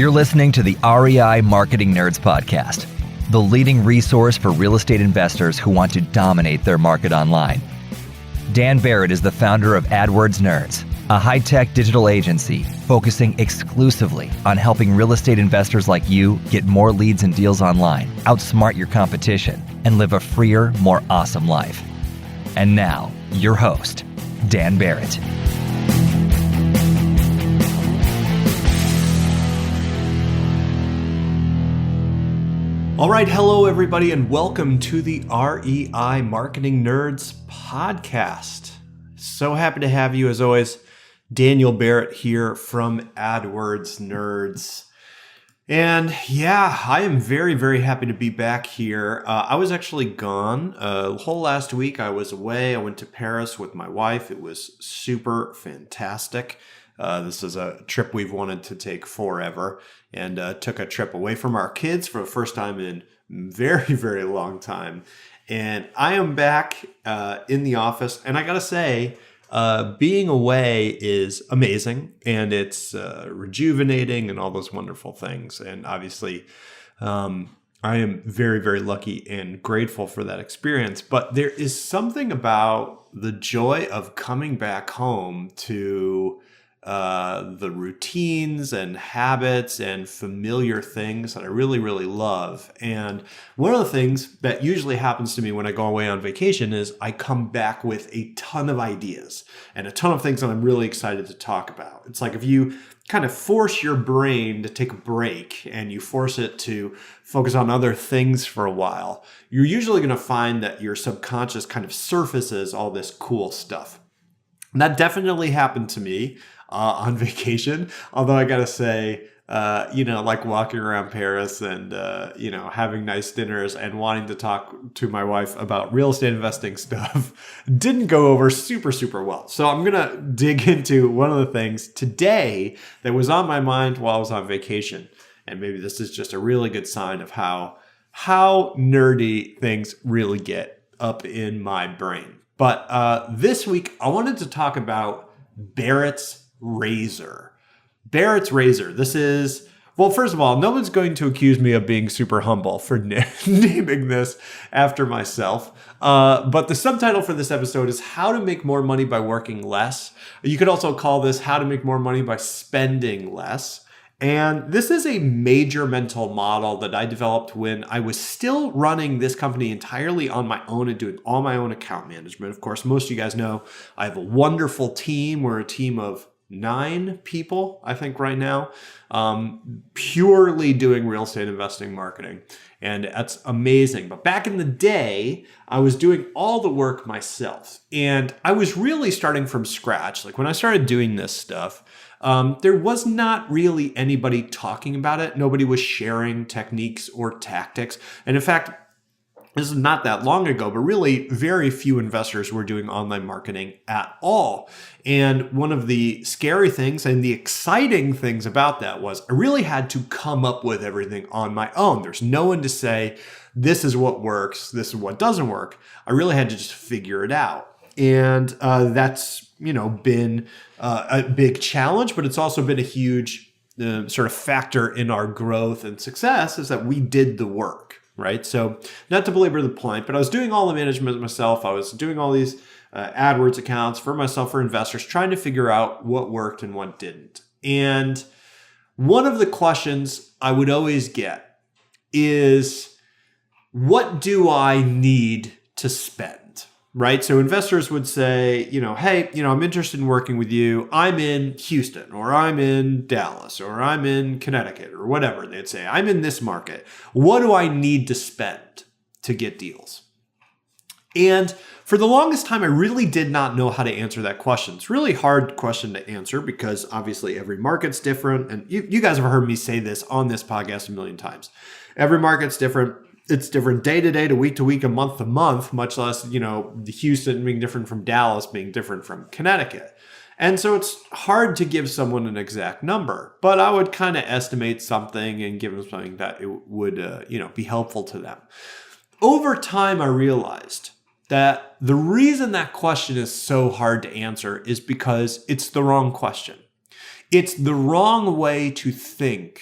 You're listening to the REI Marketing Nerds Podcast, the leading resource for real estate investors who want to dominate their market online. Dan Barrett is the founder of AdWords Nerds, a high-tech digital agency focusing exclusively on helping real estate investors like you get more leads and deals online, outsmart your competition, and live a freer, more awesome life. And now, your host, Dan Barrett. All right, hello everybody, and welcome to the REI Marketing Nerds Podcast. So happy to have you as always. Daniel Barrett here from AdWords Nerds. And yeah, I am very, very happy to be back here. I was actually gone the whole last week. I was away. I went to Paris with my wife. It was super fantastic. This is a trip we've wanted to take forever, and took a trip away from our kids for the first time in very, very long time. And I am back in the office, and I gotta say, being away is amazing, and it's rejuvenating and all those wonderful things. And obviously, I am very, very lucky and grateful for that experience. But there is something about the joy of coming back home to the routines and habits and familiar things that I really, really love. And one of the things that usually happens to me when I go away on vacation is I come back with a ton of ideas and a ton of things that I'm really excited to talk about. It's like if you kind of force your brain to take a break and you force it to focus on other things for a while, you're usually going to find that your subconscious kind of surfaces all this cool stuff. And that definitely happened to me on vacation. Although I gotta say, like walking around Paris and, having nice dinners and wanting to talk to my wife about real estate investing stuff didn't go over super, super well. So I'm gonna dig into one of the things today that was on my mind while I was on vacation. And maybe this is just a really good sign of how nerdy things really get up in my brain. But this week, I wanted to talk about Barrett's razor. Barrett's razor. This is, well, first of all, no one's going to accuse me of being super humble for naming this after myself. But the subtitle for this episode is How to Make More Money by Working Less. You could also call this How to Make More Money by Spending Less. And this is a major mental model that I developed when I was still running this company entirely on my own and doing all my own account management. Of course, most of you guys know I have a wonderful team. We're a team of 9 people, I think, right now, purely doing real estate investing marketing. And that's amazing. But back in the day, I was doing all the work myself. And I was really starting from scratch. Like when I started doing this stuff, there was not really anybody talking about it. Nobody was sharing techniques or tactics. And in fact, this is not that long ago, but really very few investors were doing online marketing at all. And one of the scary things and the exciting things about that was I really had to come up with everything on my own. There's no one to say, this is what works, this is what doesn't work. I really had to just figure it out. And that's, been a big challenge, but it's also been a huge sort of factor in our growth and success is that we did the work. Right. So not to belabor the point, but I was doing all the management myself. I was doing all these AdWords accounts for myself, for investors, trying to figure out what worked and what didn't. And one of the questions I would always get is, what do I need to spend? Right. So investors would say, hey, I'm interested in working with you. I'm in Houston, or I'm in Dallas, or I'm in Connecticut, or whatever. They'd say, I'm in this market. What do I need to spend to get deals? And for the longest time, I really did not know how to answer that question. It's a really hard question to answer because obviously every market's different. And you guys have heard me say this on this podcast a million times. Every market's different. It's different day to day, to week, and month to month, much less, Houston being different from Dallas, being different from Connecticut. And so it's hard to give someone an exact number, but I would kind of estimate something and give them something that it would, be helpful to them. Over time, I realized that the reason that question is so hard to answer is because it's the wrong question. It's the wrong way to think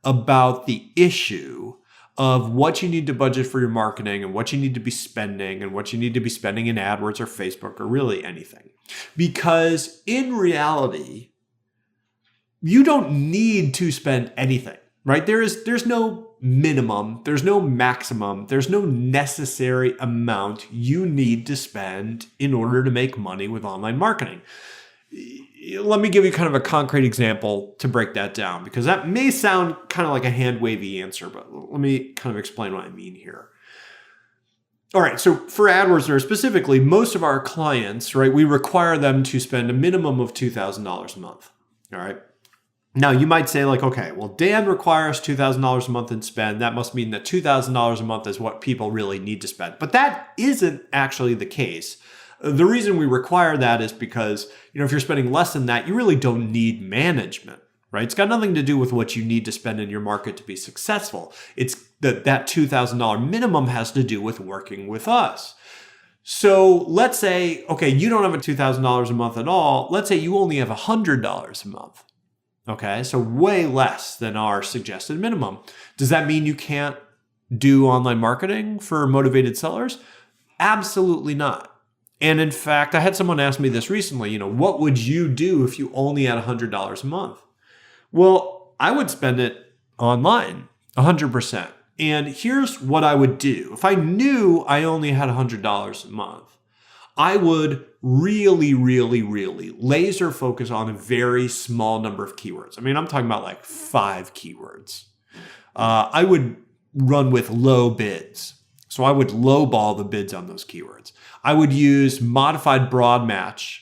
about the issue of what you need to budget for your marketing and what you need to be spending and what you need to be spending in AdWords or Facebook or really anything. Because in reality, you don't need to spend anything, right? There's no minimum, there's no maximum, there's no necessary amount you need to spend in order to make money with online marketing. Let me give you kind of a concrete example to break that down, because that may sound kind of like a hand-wavy answer, but let me kind of explain what I mean here. All right, so for AdWords Nerds specifically, most of our clients, right, we require them to spend a minimum of $2,000 a month, all right? Now, you might say like, okay, well, Dan requires $2,000 a month in spend. That must mean that $2,000 a month is what people really need to spend. But that isn't actually the case. The reason we require that is because, if you're spending less than that, you really don't need management, right? It's got nothing to do with what you need to spend in your market to be successful. It's that $2,000 minimum has to do with working with us. So let's say, okay, you don't have a $2,000 a month at all. Let's say you only have $100 a month. Okay, so way less than our suggested minimum. Does that mean you can't do online marketing for motivated sellers? Absolutely not. And in fact, I had someone ask me this recently, what would you do if you only had $100 a month? Well, I would spend it online, 100%. And here's what I would do. If I knew I only had $100 a month, I would really laser focus on a very small number of keywords. I mean, I'm talking about like 5 keywords. I would run with low bids. So I would lowball the bids on those keywords. I would use modified broad match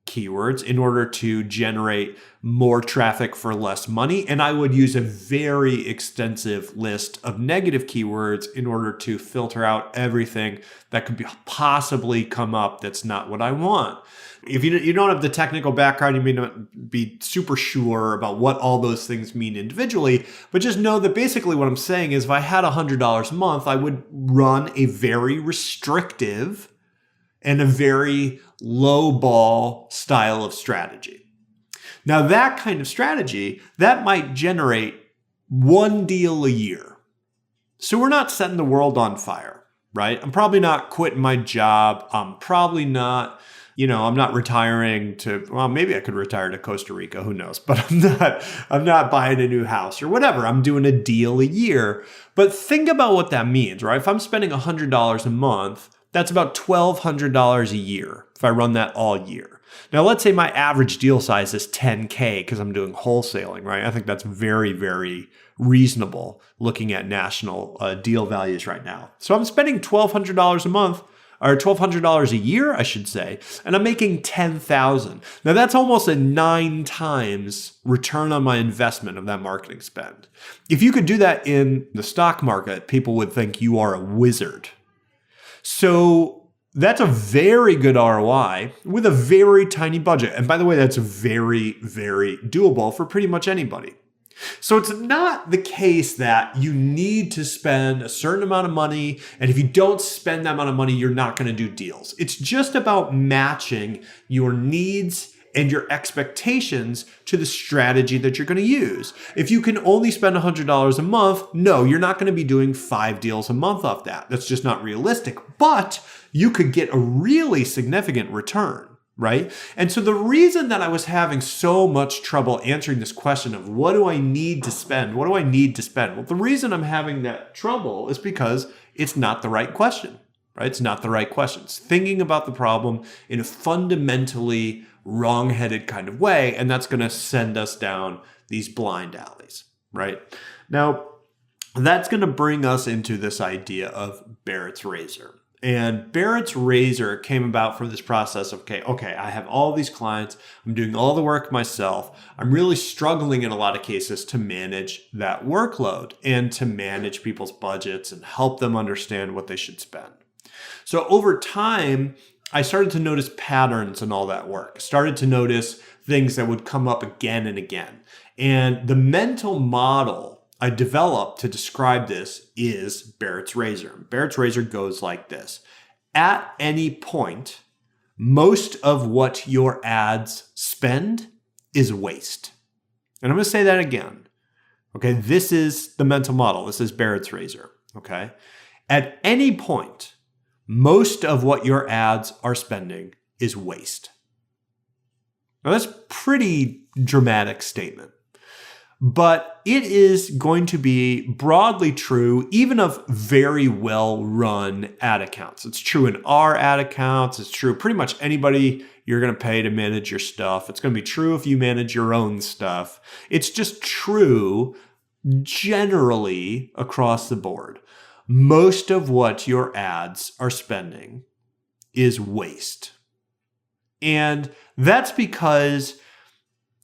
keywords in order to generate more traffic for less money. And I would use a very extensive list of negative keywords in order to filter out everything that could possibly come up that's not what I want. If you don't have the technical background, you may not be super sure about what all those things mean individually, but just know that basically what I'm saying is if I had $100 a month, I would run a very restrictive and a very low ball style of strategy. Now that kind of strategy, that might generate 1 deal a year. So we're not setting the world on fire, right? I'm probably not quitting my job. I'm probably not, I'm not retiring to, well, maybe I could retire to Costa Rica, who knows, but I'm not buying a new house or whatever. I'm doing a deal a year. But think about what that means, right? If I'm spending $100 a month, that's about $1,200 a year if I run that all year. Now, let's say my average deal size is $10K because I'm doing wholesaling, right? I think that's very reasonable looking at national deal values right now. So I'm spending $1,200 a month, or $1,200 a year, I should say, and I'm making $10,000. Now that's almost a 9 times return on my investment of that marketing spend. If you could do that in the stock market, people would think you are a wizard. So that's a very good ROI with a very tiny budget. And by the way, that's very doable for pretty much anybody. So it's not the case that you need to spend a certain amount of money, and if you don't spend that amount of money, you're not going to do deals. It's just about matching your needs and your expectations to the strategy that you're going to use. If you can only spend $100 a month, no, you're not going to be doing 5 deals a month off that. That's just not realistic, but you could get a really significant return. Right? And so the reason that I was having so much trouble answering this question of what do I need to spend? What do I need to spend? Well, the reason I'm having that trouble is because it's not the right question, right? It's not the right question. It's thinking about the problem in a fundamentally wrong-headed kind of way, and that's going to send us down these blind alleys, right? Now, that's going to bring us into this idea of Barrett's razor. And Barrett's razor came about from this process of, okay, I have all these clients. I'm doing all the work myself. I'm really struggling in a lot of cases to manage that workload and to manage people's budgets and help them understand what they should spend. So over time, I started to notice patterns in all that work. I started to notice things that would come up again and again. And the mental model I developed to describe this is Barrett's razor. Barrett's razor goes like this. At any point, most of what your ads spend is waste. And I'm going to say that again. Okay, this is the mental model. This is Barrett's razor. Okay, at any point, most of what your ads are spending is waste. Now, that's a pretty dramatic statement, but it is going to be broadly true even of very well-run ad accounts. It's true in our ad accounts. It's true pretty much anybody you're going to pay to manage your stuff. It's going to be true if you manage your own stuff. It's just true generally across the board. Most of what your ads are spending is waste. And that's because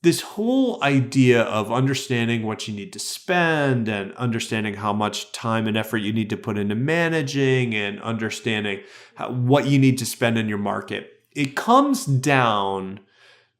this whole idea of understanding what you need to spend and understanding how much time and effort you need to put into managing and understanding what you need to spend in your market, it comes down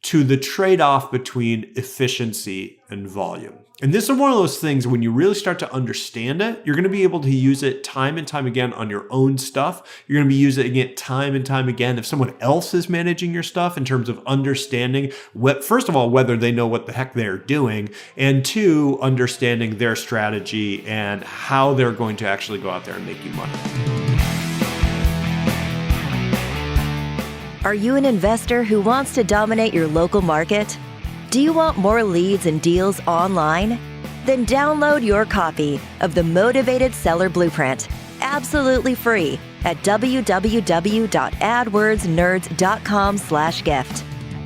to the trade-off between efficiency and volume. And this is one of those things when you really start to understand it, you're going to be able to use it time and time again on your own stuff. You're going to be using it time and time again if someone else is managing your stuff in terms of understanding what, first of all, whether they know what the heck they're doing, and two, understanding their strategy and how they're going to actually go out there and make you money. Are you an investor who wants to dominate your local market? Do you want more leads and deals online? Then download your copy of the Motivated Seller Blueprint, absolutely free at www.adwordsnerds.com/gift.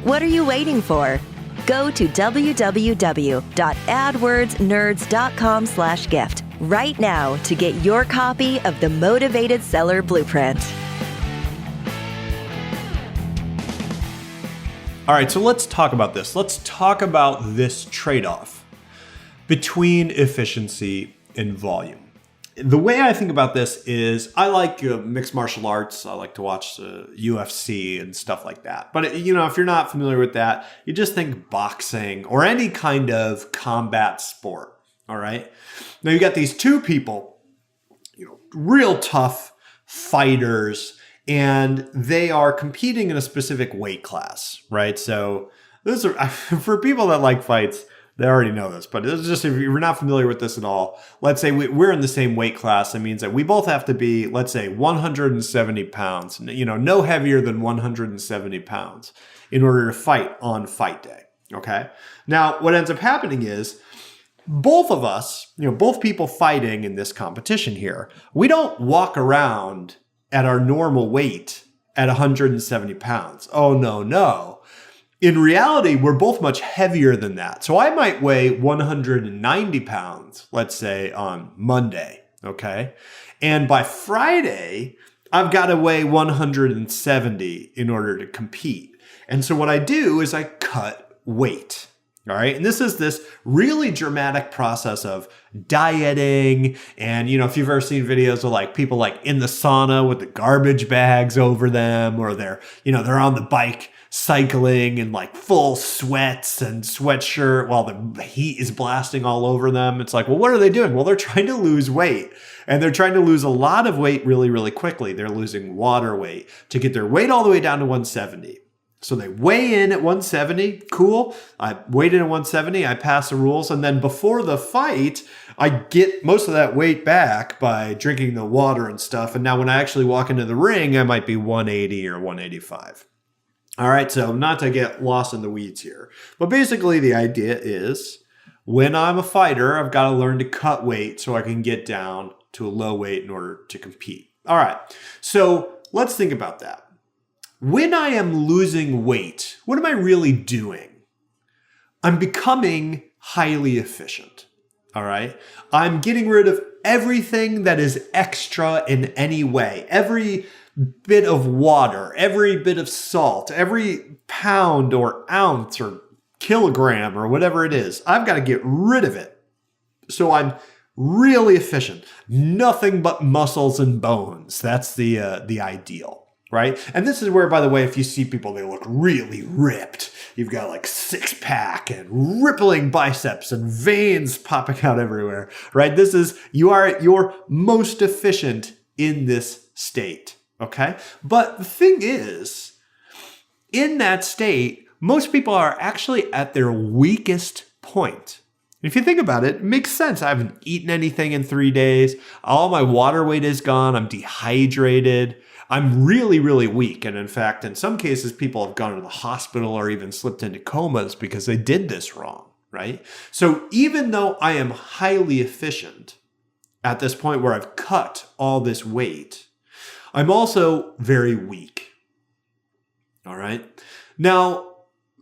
What are you waiting for? Go to www.adwordsnerds.com/gift right now to get your copy of the Motivated Seller Blueprint. All right, so let's talk about this. Let's talk about this trade-off between efficiency and volume. The way I think about this is I like mixed martial arts. I like to watch UFC and stuff like that. But if you're not familiar with that, you just think boxing or any kind of combat sport. All right. Now you got these two people, real tough fighters, and they are competing in a specific weight class, right? So this is for people that like fights, they already know this, but it's just if you're not familiar with this at all, let's say we're in the same weight class. That means that we both have to be, let's say, 170 pounds, no heavier than 170 pounds in order to fight on fight day, okay? Now, what ends up happening is both of us, both people fighting in this competition here, we don't walk around at our normal weight at 170 pounds. Oh, no. In reality, we're both much heavier than that. So I might weigh 190 pounds, let's say on Monday, okay? And by Friday, I've got to weigh 170 in order to compete. And so what I do is I cut weight. All right. And this is this really dramatic process of dieting. And, if you've ever seen videos of people in the sauna with the garbage bags over them, or they're on the bike cycling in full sweats and sweatshirt while the heat is blasting all over them. It's well, what are they doing? Well, they're trying to lose weight, and they're trying to lose a lot of weight really, really quickly. They're losing water weight to get their weight all the way down to 170. So they weigh in at 170, cool. I weighed in at 170, I pass the rules. And then before the fight, I get most of that weight back by drinking the water and stuff. And now when I actually walk into the ring, I might be 180 or 185. All right, so not to get lost in the weeds here. But basically the idea is when I'm a fighter, I've got to learn to cut weight so I can get down to a low weight in order to compete. All right, so let's think about that. When I am losing weight, what am I really doing? I'm becoming highly efficient, all right? I'm getting rid of everything that is extra in any way. Every bit of water, every bit of salt, every pound or ounce or kilogram or whatever it is, I've got to get rid of it. So I'm really efficient. Nothing but muscles and bones. That's the ideal. Right? And this is where, by the way, if you see people, they look really ripped. You've got six pack and rippling biceps and veins popping out everywhere, right? You are at your most efficient in this state, okay? But the thing is, in that state, most people are actually at their weakest point. If you think about it, it makes sense. I haven't eaten anything in 3 days. All my water weight is gone. I'm dehydrated. I'm really, really weak. And in fact, in some cases, people have gone to the hospital or even slipped into comas because they did this wrong, right? So even though I am highly efficient at this point where I've cut all this weight, I'm also very weak. All right. Now,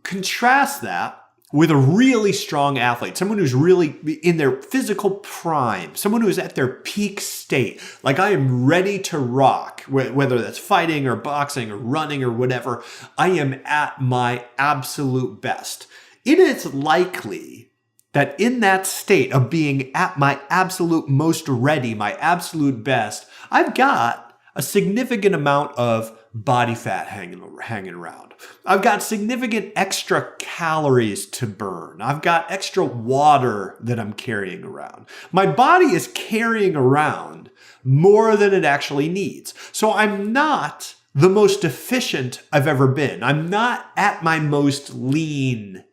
contrast that with a really strong athlete, someone who's really in their physical prime, someone who is at their peak state, like I am ready to rock, whether that's fighting or boxing or running or whatever, I am at my absolute best. It is likely that in that state of being at my absolute most ready, my absolute best, I've got a significant amount of body fat hanging around. I've got significant extra calories to burn. I've got extra water that I'm carrying around. My body is carrying around more than it actually needs. So I'm not the most efficient I've ever been. I'm not at my most lean,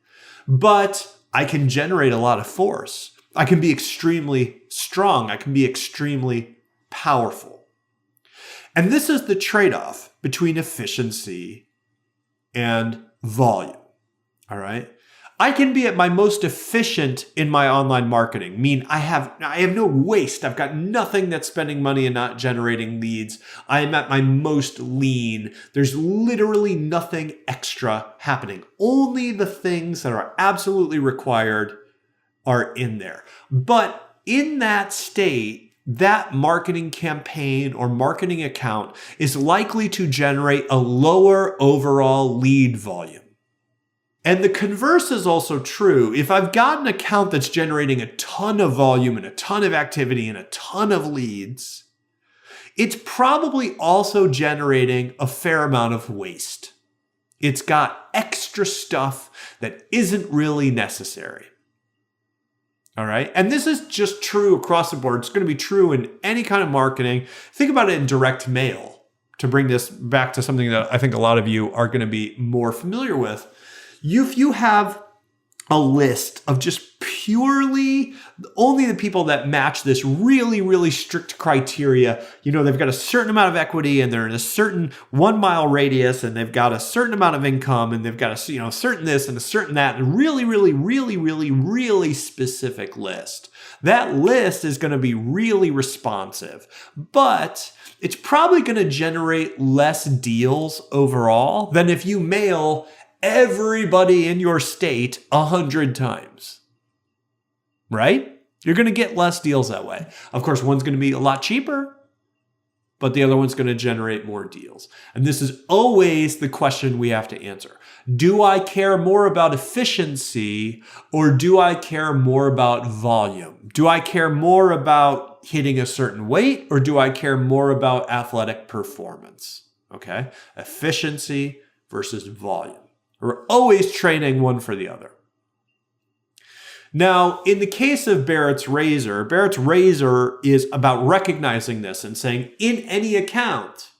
but I can generate a lot of force. I can be extremely strong. I can be extremely powerful. And this is the trade-off between efficiency and volume, all right? I can be at my most efficient in my online marketing, mean I have no waste. I've got nothing that's spending money and not generating leads. I am at my most lean. There's literally nothing extra happening. Only the things that are absolutely required are in there. But in that state, that marketing campaign or marketing account is likely to generate a lower overall lead volume. And the converse is also true. If I've got an account that's generating a ton of volume and a ton of activity and a ton of leads, it's probably also generating a fair amount of waste. It's got extra stuff that isn't really necessary. All right. And this is just true across the board. It's going to be true in any kind of marketing. Think about it in direct mail, to bring this back to something that I think a lot of you are going to be more familiar with. If you have a list of just purely only the people that match this really, really strict criteria, they've got a certain amount of equity and they're in a certain 1 mile radius and they've got a certain amount of income and they've got a certain this and a certain that, and really, really, really, really, really specific list. That list is going to be really responsive, but it's probably going to generate less deals overall than if you mail everybody in your state 100 times, right? You're going to get less deals that way. Of course, one's going to be a lot cheaper, but the other one's going to generate more deals. And this is always the question we have to answer. Do I care more about efficiency or do I care more about volume? Do I care more about hitting a certain weight or do I care more about athletic performance? Okay, efficiency versus volume. We're always trading one for the other. Now, in the case of Barrett's razor is about recognizing this and saying, in any account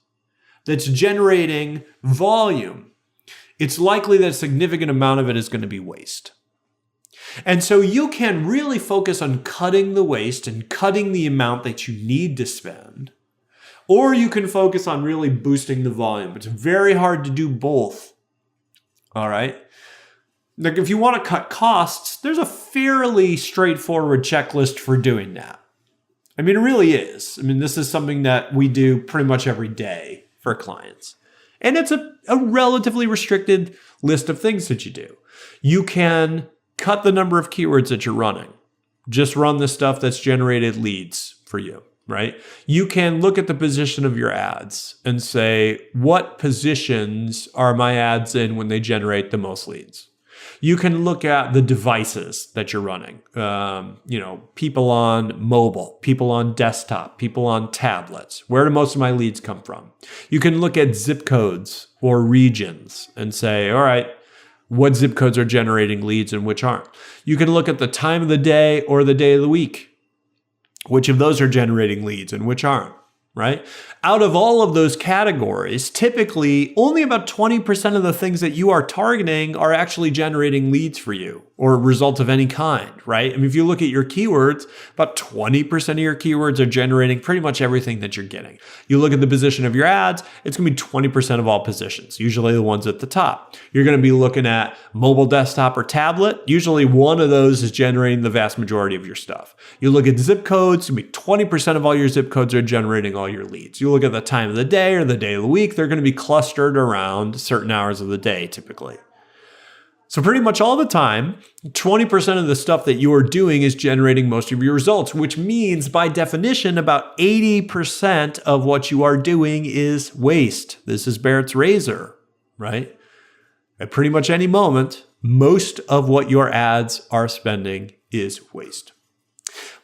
that's generating volume, it's likely that a significant amount of it is going to be waste. And so you can really focus on cutting the waste and cutting the amount that you need to spend, or you can focus on really boosting the volume. It's very hard to do both. All right. Like if you want to cut costs, there's a fairly straightforward checklist for doing that. I mean, it really is. I mean, this is something that we do pretty much every day for clients. And it's a relatively restricted list of things that you do. You can cut the number of keywords that you're running. Just run the stuff that's generated leads for you. Right? You can look at the position of your ads and say, what positions are my ads in when they generate the most leads? You can look at the devices that you're running. People on mobile, people on desktop, people on tablets. Where do most of my leads come from? You can look at zip codes or regions and say, all right, what zip codes are generating leads and which aren't? You can look at the time of the day or the day of the week. Which of those are generating leads and which aren't, right? Out of all of those categories, typically only about 20% of the things that you are targeting are actually generating leads for you or a result of any kind, right? I mean, if you look at your keywords, about 20% of your keywords are generating pretty much everything that you're getting. You look at the position of your ads, it's going to be 20% of all positions, usually the ones at the top. You're going to be looking at mobile, desktop, or tablet. Usually one of those is generating the vast majority of your stuff. You look at zip codes, it's going to be 20% of all your zip codes are generating all your leads. You look at the time of the day or the day of the week, they're going to be clustered around certain hours of the day typically. So pretty much all the time, 20% of the stuff that you are doing is generating most of your results, which means by definition, about 80% of what you are doing is waste. This is Barrett's razor, right? At pretty much any moment, most of what your ads are spending is waste.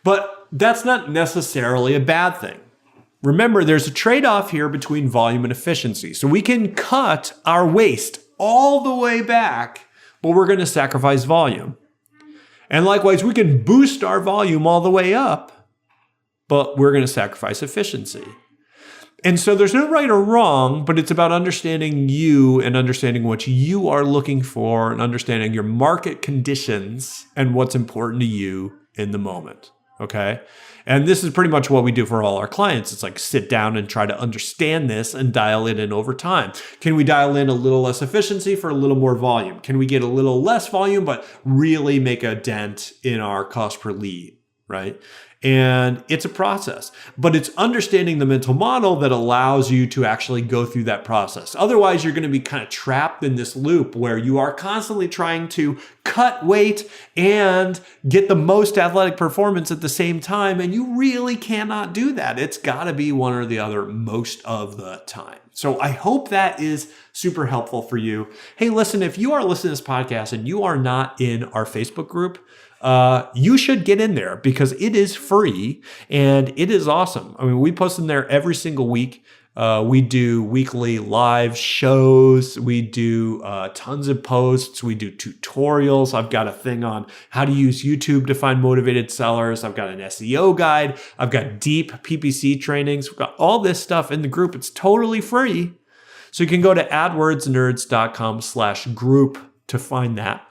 But that's not necessarily a bad thing. Remember, there's a trade-off here between volume and efficiency. So we can cut our waste all the way back, but we're going to sacrifice volume. And likewise, we can boost our volume all the way up, but we're going to sacrifice efficiency. And so there's no right or wrong, but it's about understanding you and understanding what you are looking for and understanding your market conditions and what's important to you in the moment. Okay. And this is pretty much what we do for all our clients. It's like sit down and try to understand this and dial it in over time. Can we dial in a little less efficiency for a little more volume? Can we get a little less volume, but really make a dent in our cost per lead, right? And it's a process, but it's understanding the mental model that allows you to actually go through that process. Otherwise, you're going to be kind of trapped in this loop where you are constantly trying to cut weight and get the most athletic performance at the same time. And you really cannot do that. It's got to be one or the other most of the time. So I hope that is super helpful for you. Hey, listen, if you are listening to this podcast and you are not in our Facebook group, you should get in there because it is free and it is awesome. I mean, we post in there every single week. We do weekly live shows. We do tons of posts. We do tutorials. I've got a thing on how to use YouTube to find motivated sellers. I've got an SEO guide. I've got deep PPC trainings. We've got all this stuff in the group. It's totally free. So you can go to adwordsnerds.com/group to find that.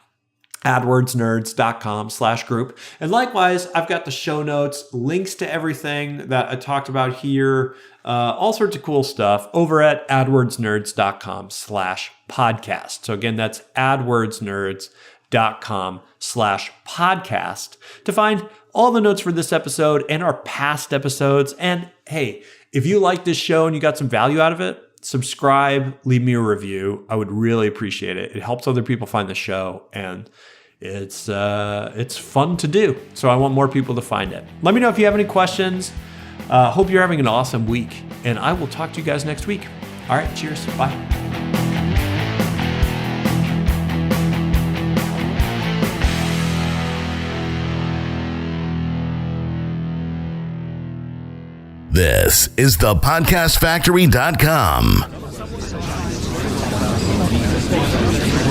AdWordsnerds.com/group. And likewise, I've got the show notes, links to everything that I talked about here, all sorts of cool stuff over at AdWordsNerds.com/podcast. So again, that's AdWordsNerds.com/podcast to find all the notes for this episode and our past episodes. And hey, if you like this show and you got some value out of it, subscribe, leave me a review. I would really appreciate it. It helps other people find the show, and it's fun to do. So I want more people to find it. Let me know if you have any questions. Hope you're having an awesome week, and I will talk to you guys next week. All right, cheers. Bye. This is thepodcastfactory.com.